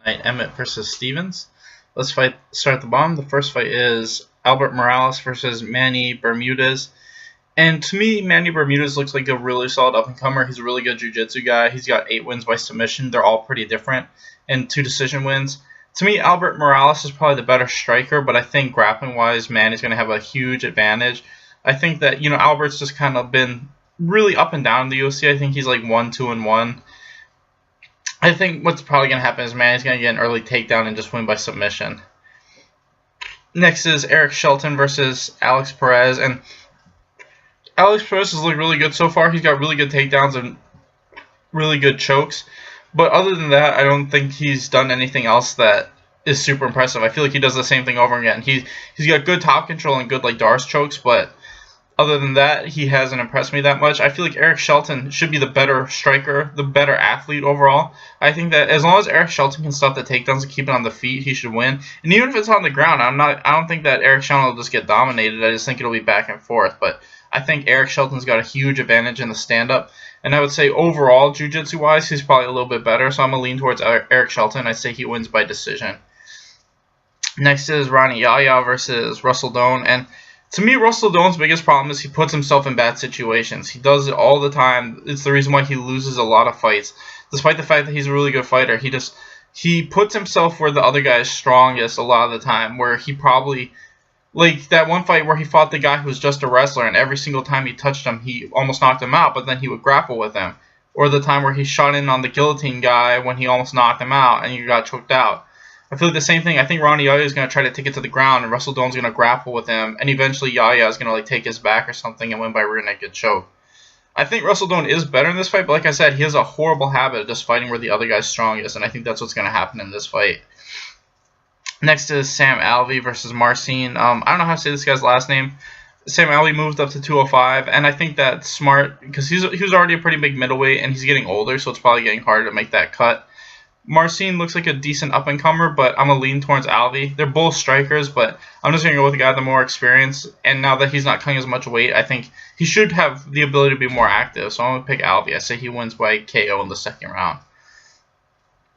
Emmett versus Stevens. Start at the bottom. The first fight is Albert Morales versus Manny Bermudez. And to me, Manny Bermudez looks like a really solid up-and-comer. He's a really good jiu-jitsu guy. He's got 8 wins by submission. They're all pretty different, and 2 decision wins. To me, Albert Morales is probably the better striker, but I think grappling-wise, Manny's going to have a huge advantage. I think that, Albert's just kind of been really up and down in the UFC. I think he's like 1-2-1. I think what's probably going to happen is Manny's going to get an early takedown and just win by submission. Next is Eric Shelton versus Alex Perez, and Alex Perez has looked really good so far. He's got really good takedowns and really good chokes. But other than that, I don't think he's done anything else that is super impressive. I feel like he does the same thing over again. He's got good top control and good Darce chokes, but other than that, he hasn't impressed me that much. I feel like Eric Shelton should be the better striker, the better athlete overall. I think that as long as Eric Shelton can stop the takedowns and keep it on the feet, he should win. And even if it's on the ground, I don't think that Eric Shelton will just get dominated. I just think it'll be back and forth. But I think Eric Shelton's got a huge advantage in the stand-up. And I would say overall, jiu-jitsu-wise, he's probably a little bit better. So I'm going to lean towards Eric Shelton. I say he wins by decision. Next is Ronnie Yahya versus Russell Doane. And to me, Russell Doane's biggest problem is he puts himself in bad situations. He does it all the time. It's the reason why he loses a lot of fights. Despite the fact that he's a really good fighter, he puts himself where the other guy is strongest a lot of the time, where he probably... Like that one fight where he fought the guy who was just a wrestler, and every single time he touched him, he almost knocked him out, but then he would grapple with him. Or the time where he shot in on the guillotine guy when he almost knocked him out, and he got choked out. I feel like the same thing. I think Ronnie Yahya is going to try to take it to the ground, and Russell Doane's going to grapple with him, and eventually Yahya is going to take his back or something and win by rear naked choke. I think Russell Doane is better in this fight, but like I said, he has a horrible habit of just fighting where the other guy's strongest, and I think that's what's going to happen in this fight. Next is Sam Alvey versus Marcin. I don't know how to say this guy's last name. Sam Alvey moved up to 205, and I think that's smart because he was already a pretty big middleweight, and he's getting older, so it's probably getting harder to make that cut. Marcin looks like a decent up-and-comer, but I'm going to lean towards Alvey. They're both strikers, but I'm just going to go with the guy with the more experience, and now that he's not cutting as much weight, I think he should have the ability to be more active, so I'm going to pick Alvey. I say he wins by KO in the second round.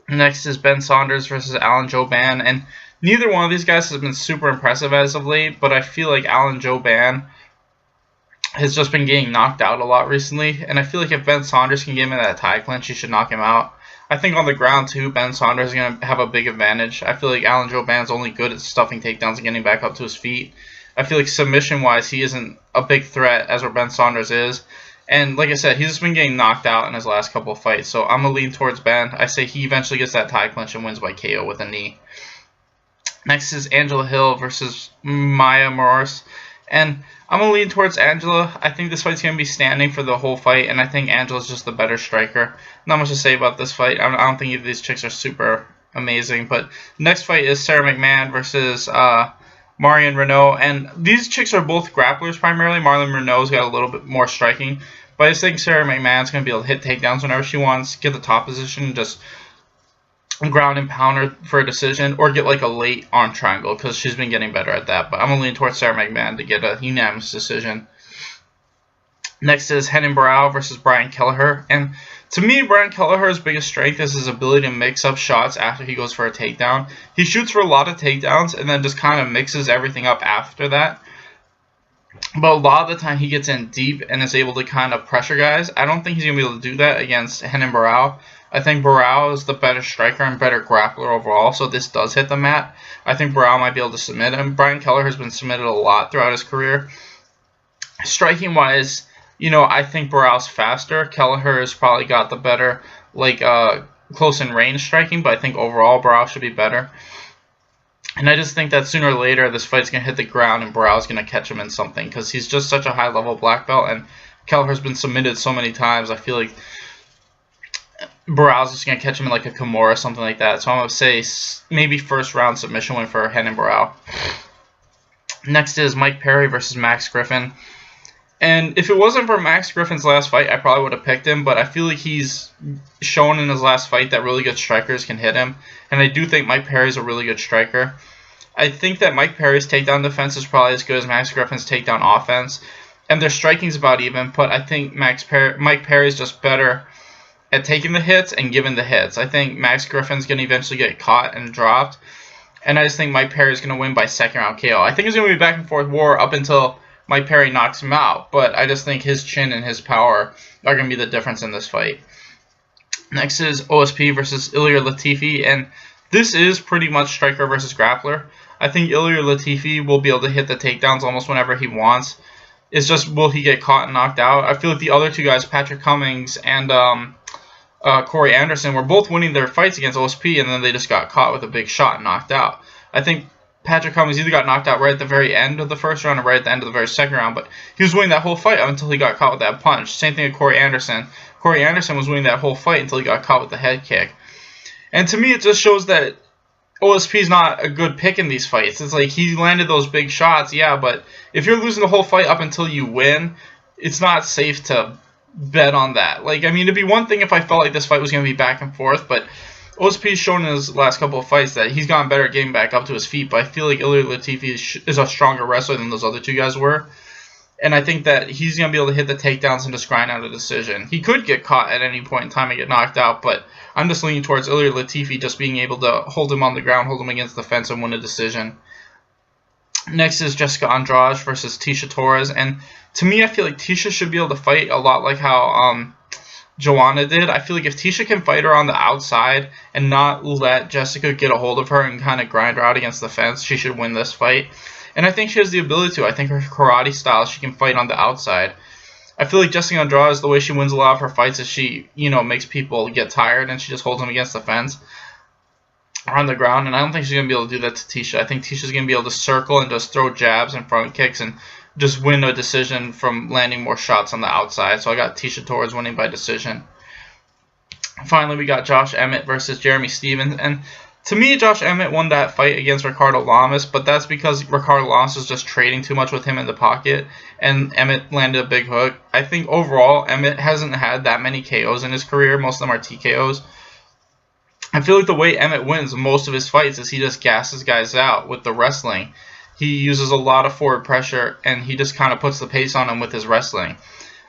Next is Ben Saunders versus Alan Jouban, and neither one of these guys has been super impressive as of late, but I feel like Alan Jouban has just been getting knocked out a lot recently, and I feel like if Ben Saunders can get him in that tie clinch, he should knock him out. I think on the ground, too, Ben Saunders is going to have a big advantage. I feel like Alan Jouban's only good at stuffing takedowns and getting back up to his feet. I feel like submission-wise, he isn't a big threat as where Ben Saunders is. And like I said, he's just been getting knocked out in his last couple of fights, so I'm going to lean towards Ben. I say he eventually gets that tie clinch and wins by KO with a knee. Next is Angela Hill versus Maya Moraes. And I'm going to lean towards Angela. I think this fight's going to be standing for the whole fight, and I think Angela's just the better striker. Not much to say about this fight. I don't think either of these chicks are super amazing. But the next fight is Sarah McMahon versus Marion Renault. And these chicks are both grapplers primarily. Marion Renault's got a little bit more striking. But I just think Sarah McMahon's going to be able to hit takedowns whenever she wants, get the top position, and just ground and pound her for a decision, or get like a late arm triangle because she's been getting better at that. But I'm going to lean towards Sarah McMahon to get a unanimous decision. Next is Renan Barão versus Brian Kelleher. And to me, Brian Kelleher's biggest strength is his ability to mix up shots after he goes for a takedown. He shoots for a lot of takedowns and then just kind of mixes everything up after that. But a lot of the time he gets in deep and is able to kind of pressure guys. I don't think he's going to be able to do that against Renan Barão. I think Barão is the better striker and better grappler overall, so this does hit the mat. I think Barão might be able to submit him. Brian Kelleher has been submitted a lot throughout his career. Striking-wise, I think Barão's faster. Kelleher has probably got the better, close and range striking, but I think overall Barão should be better. And I just think that sooner or later this fight's going to hit the ground and Barão's going to catch him in something because he's just such a high-level black belt, and Kelleher's been submitted so many times. I feel like Barão's just going to catch him in like a Kimura or something like that. So I'm going to say maybe first round submission win for Renan Barão. Next is Mike Perry versus Max Griffin. And if it wasn't for Max Griffin's last fight, I probably would have picked him. But I feel like he's shown in his last fight that really good strikers can hit him. And I do think Mike Perry's a really good striker. I think that Mike Perry's takedown defense is probably as good as Max Griffin's takedown offense. And their striking's about even. But I think Mike Perry's just better at taking the hits and giving the hits. I think Max Griffin's going to eventually get caught and dropped. And I just think Mike Perry's going to win by second round KO. I think it's going to be a back and forth war up until Mike Perry knocks him out. But I just think his chin and his power are going to be the difference in this fight. Next is OSP versus Ilir Latifi. And this is pretty much striker versus grappler. I think Ilir Latifi will be able to hit the takedowns almost whenever he wants. It's just, will he get caught and knocked out? I feel like the other two guys, Patrick Cummings and Corey Anderson, were both winning their fights against OSP, and then they just got caught with a big shot and knocked out. I think Patrick Cummings either got knocked out right at the very end of the first round or right at the end of the very second round, but he was winning that whole fight up until he got caught with that punch. Same thing with Corey Anderson. Corey Anderson was winning that whole fight until he got caught with the head kick. And to me, it just shows that OSP is not a good pick in these fights. It's like he landed those big shots, yeah, but if you're losing the whole fight up until you win, it's not safe to bet on that. Like, I mean, it'd be one thing if I felt like this fight was going to be back and forth, but OSP's shown in his last couple of fights that he's gotten better at getting back up to his feet, but I feel like Ilir Latifi is a stronger wrestler than those other two guys were. And I think that he's going to be able to hit the takedowns and just grind out a decision. He could get caught at any point in time and get knocked out, but I'm just leaning towards Ilir Latifi just being able to hold him on the ground, hold him against the fence, and win a decision. Next is Jessica Andrade versus Tecia Torres. And to me, I feel like Tecia should be able to fight a lot like how Joanna did. I feel like if Tecia can fight her on the outside and not let Jessica get a hold of her and kind of grind her out against the fence, she should win this fight. And I think she has the ability to. I think her karate style, she can fight on the outside. I feel like Jessica Andrade, the way she wins a lot of her fights is she, makes people get tired and she just holds them against the fence or on the ground. And I don't think she's going to be able to do that to Tecia. I think Ticia's going to be able to circle and just throw jabs and front kicks and just win a decision from landing more shots on the outside. So I got Tecia Torres winning by decision. Finally, we got Josh Emmett versus Jeremy Stephens. And to me, Josh Emmett won that fight against Ricardo Lamas, but that's because Ricardo Lamas was just trading too much with him in the pocket, and Emmett landed a big hook. I think overall, Emmett hasn't had that many KOs in his career. Most of them are TKOs. I feel like the way Emmett wins most of his fights is he just gasses guys out with the wrestling. He uses a lot of forward pressure, and he just kind of puts the pace on him with his wrestling.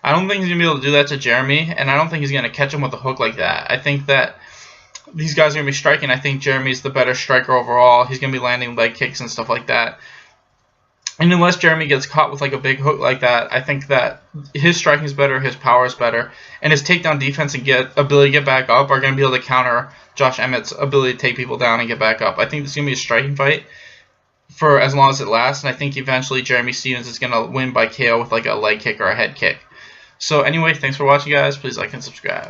I don't think he's going to be able to do that to Jeremy, and I don't think he's going to catch him with a hook like that. I think that these guys are going to be striking. I think Jeremy's the better striker overall. He's going to be landing leg kicks and stuff like that. And unless Jeremy gets caught with like a big hook like that, I think that his striking is better, his power is better, and his takedown defense and ability to get back up are going to be able to counter Josh Emmett's ability to take people down and get back up. I think this is going to be a striking fight for as long as it lasts, and I think eventually Jeremy Stephens is going to win by KO with like a leg kick or a head kick. So anyway, thanks for watching, guys. Please like and subscribe.